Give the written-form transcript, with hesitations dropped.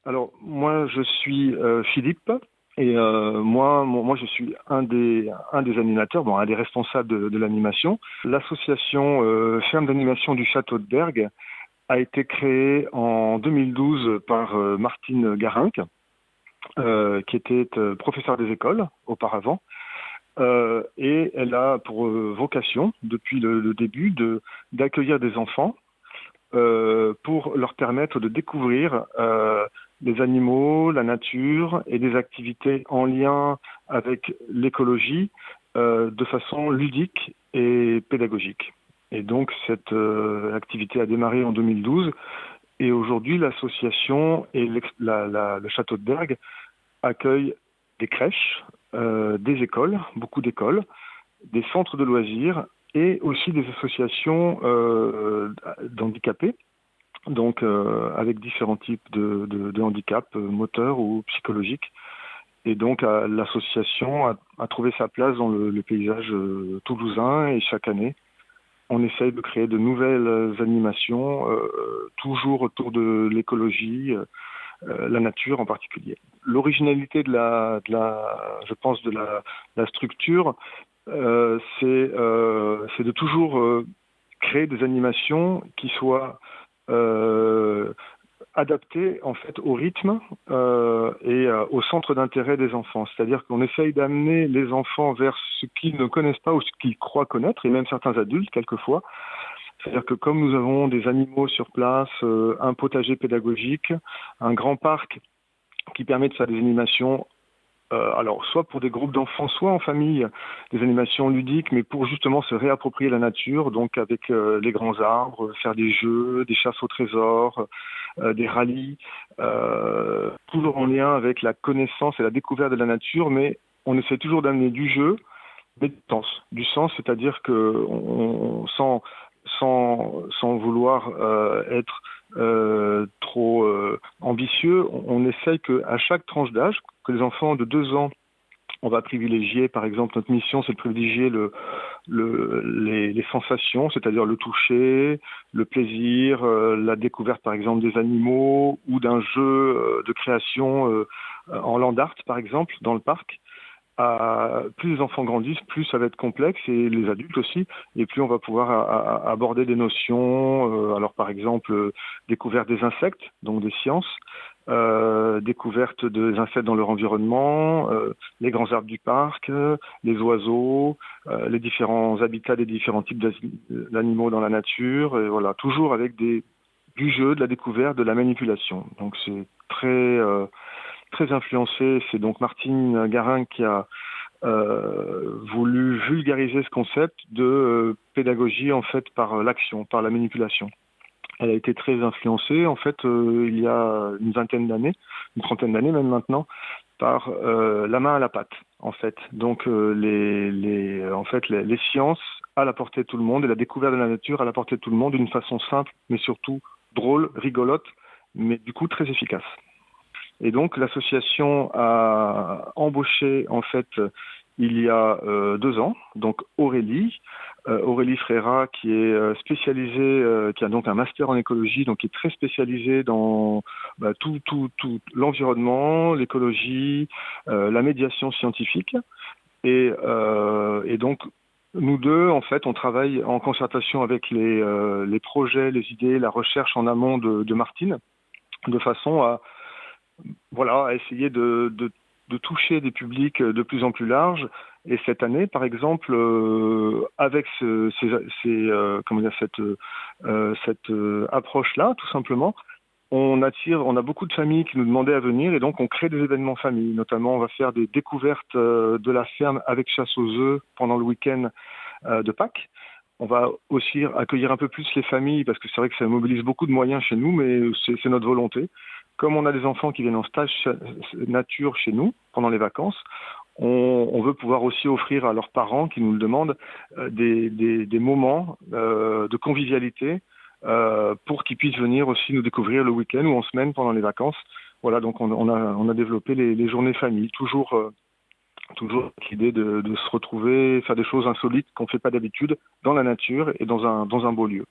Alors, moi, je suis Philippe, et moi, je suis un des animateurs, bon, un des responsables de l'animation. L'association Ferme d'animation du Château de Bergue a été créée en 2012 par Martine Garinck, qui était professeure des écoles auparavant. Et elle a pour vocation, depuis le début, d'accueillir des enfants pour leur permettre de découvrir les animaux, la nature et des activités en lien avec l'écologie de façon ludique et pédagogique. Et donc cette activité a démarré en 2012 et aujourd'hui l'association et le château de Bergue accueillent des crèches, des écoles, beaucoup d'écoles, des centres de loisirs et aussi des associations d'handicapés, donc avec différents types de handicap, moteurs ou psychologiques. Et donc l'association a trouvé sa place dans le paysage toulousain et chaque année, on essaye de créer de nouvelles animations, toujours autour de l'écologie, la nature en particulier. L'originalité je pense, de la structure, c'est de toujours créer des animations qui soient euh, adaptées en fait au rythme et au centre d'intérêt des enfants. C'est-à-dire qu'on essaye d'amener les enfants vers ce qu'ils ne connaissent pas ou ce qu'ils croient connaître, et même certains adultes quelquefois. C'est-à-dire que comme nous avons des animaux sur place, un potager pédagogique, un grand parc qui permet de faire des animations, alors soit pour des groupes d'enfants, soit en famille, des animations ludiques, mais pour justement se réapproprier la nature, donc avec les grands arbres, faire des jeux, des chasses au trésor, des rallyes, toujours en lien avec la connaissance et la découverte de la nature, mais on essaie toujours d'amener du jeu, mais du sens, c'est-à-dire que sans vouloir être trop ambitieux, on essaye qu'à chaque tranche d'âge, que les enfants de 2 ans, on va privilégier, par exemple, notre mission, c'est de privilégier les sensations, c'est-à-dire le toucher, le plaisir, la découverte, par exemple, des animaux ou d'un jeu de création en land art, par exemple, dans le parc. Plus les enfants grandissent, plus ça va être complexe, et les adultes aussi, et plus on va pouvoir aborder des notions, alors par exemple, découverte des insectes, donc des sciences, découverte des insectes dans leur environnement, les grands arbres du parc, les oiseaux, les différents habitats des différents types d'animaux dans la nature, et voilà, toujours avec du jeu, de la découverte, de la manipulation. Donc c'est très influencé. C'est donc Martine Garin qui a voulu vulgariser ce concept de pédagogie en fait par l'action, par la manipulation. Elle a été très influencée en fait il y a une vingtaine d'années, une trentaine d'années même maintenant, par la main à la pâte en fait. Donc les sciences à la portée de tout le monde et la découverte de la nature à la portée de tout le monde d'une façon simple mais surtout drôle, rigolote, mais du coup très efficace. Et donc l'association a embauché en fait il y a 2 ans, donc Aurélie Frera, qui est spécialisée, qui a donc un master en écologie, donc qui est très spécialisée dans tout l'environnement, l'écologie, la médiation scientifique. Et donc nous deux, en fait, on travaille en concertation avec les projets, les idées, la recherche en amont de Martine, de façon à essayer de toucher des publics de plus en plus larges. Et cette année, par exemple, avec cette approche-là, tout simplement, on a beaucoup de familles qui nous demandaient à venir, et donc on crée des événements famille. Notamment, on va faire des découvertes de la ferme avec chasse aux œufs pendant le week-end de Pâques. On va aussi accueillir un peu plus les familles, parce que c'est vrai que ça mobilise beaucoup de moyens chez nous, mais c'est notre volonté. Comme on a des enfants qui viennent en stage nature chez nous pendant les vacances, on veut pouvoir aussi offrir à leurs parents qui nous le demandent des moments de convivialité pour qu'ils puissent venir aussi nous découvrir le week-end ou en semaine pendant les vacances. Voilà, donc on a développé les journées famille, toujours avec l'idée de se retrouver, faire des choses insolites qu'on ne fait pas d'habitude dans la nature et dans un beau lieu.